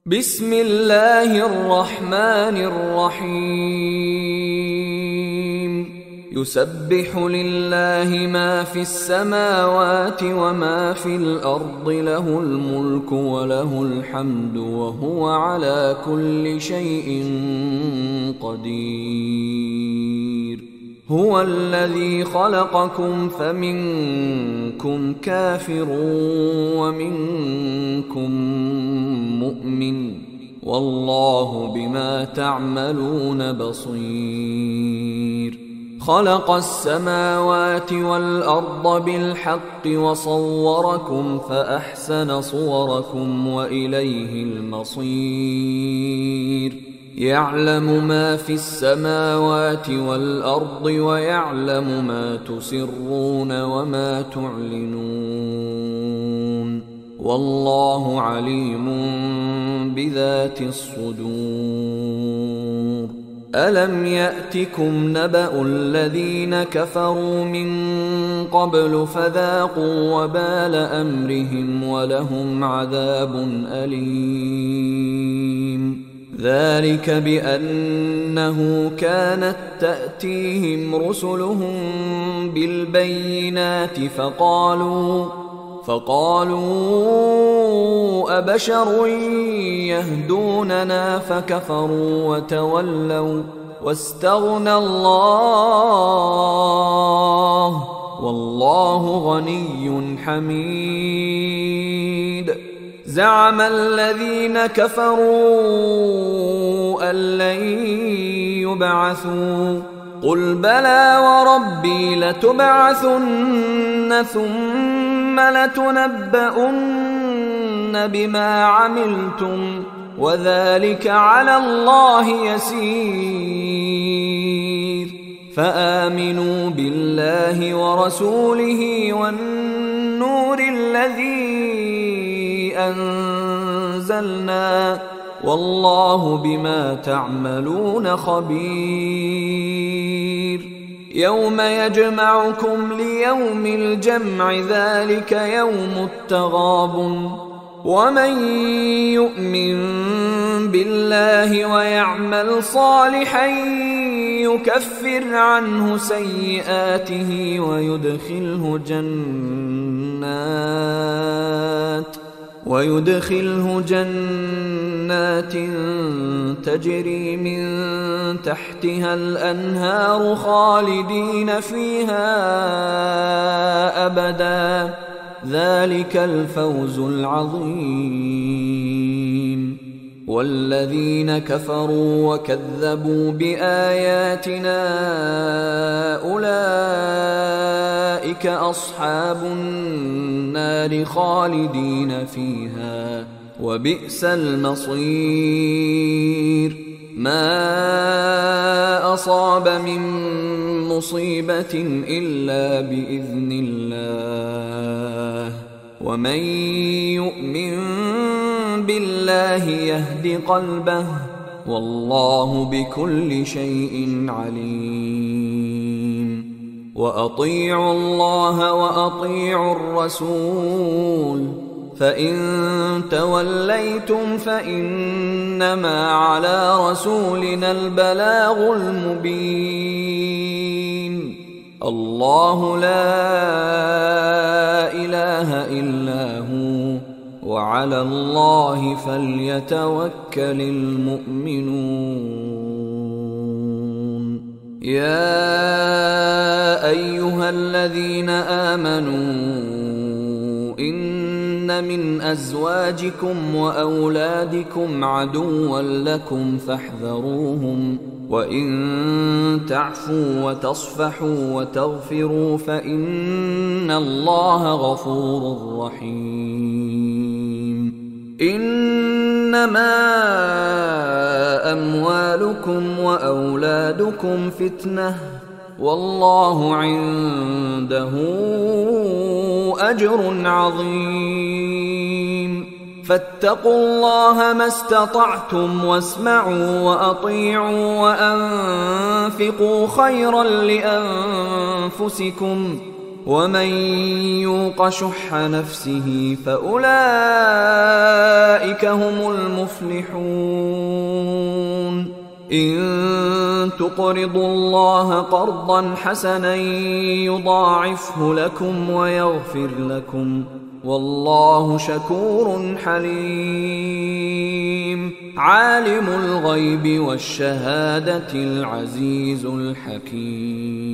بسم الله الرحمن الرحيم يسبح لله ما في السماوات وما في الأرض له الملك وله الحمد وهو على كل شيء قدير هو الذي خلقكم فمنكم كافر ومنكم مؤمن والله بما تعملون بصير خلق السماوات والأرض بالحق وصوركم فأحسن صوركم وإليه المصير يعلم ما في السماوات والأرض ويعلم ما تسرون وما تعلنون والله عليم بذات الصدور ألم يأتكم نبأ الذين كفروا من قبل فذاقوا وبال أمرهم ولهم عذاب أليم ذلك بأنه كانت تأتيهم رسلهم بالبينات فقالوا أبشر يهدوننا فكفروا وتولوا واستغنى الله والله غني حميد زعم الذين كفروا أن لن يبعثوا قل بلى وربي لتبعثن ثم لتنبؤن بما عملتم وذلك على الله يسير فآمنوا بالله ورسوله والنور الذي أنزلنا والله بما تعملون خبير يوم يجمعكم ليوم الجمع ذلك يوم التغابن ومن يؤمن بالله ويعمل صالحا يكفر عنه سيئاته ويدخله جنات تجري من تحتها الأنهار خالدين فيها أبدا ذلك الفوز العظيم والذين كفروا وكذبوا بآياتنا أولئك أصحاب النار خالدين فيها وبئس المصير ما أصاب من مصيبة إلا بإذن الله ومن يؤمن بالله يهد قلبه والله بكل شيء عليم وأطيعوا الله وأطيعوا الرسول فإن توليتم فإنما على رسولنا البلاغ المبين الله لا إله إلا هو وعلى الله فليتوكل المؤمنون يا أيها الذين آمنوا إن من أزواجكم وأولادكم عدوا لكم فاحذروهم وإن تعفوا وتصفحوا وتغفروا فإن الله غفور رحيم إنما أموالكم وأولادكم فتنة والله عنده أجر عظيم فاتقوا الله ما استطعتم واسمعوا وأطيعوا وأنفقوا خيرا لأنفسكم ومن يوق شح نفسه فأولئك هم المفلحون إن تقرضوا الله قرضا حسنا يضاعفه لكم ويغفر لكم والله شكور حليم عالم الغيب والشهادة العزيز الحكيم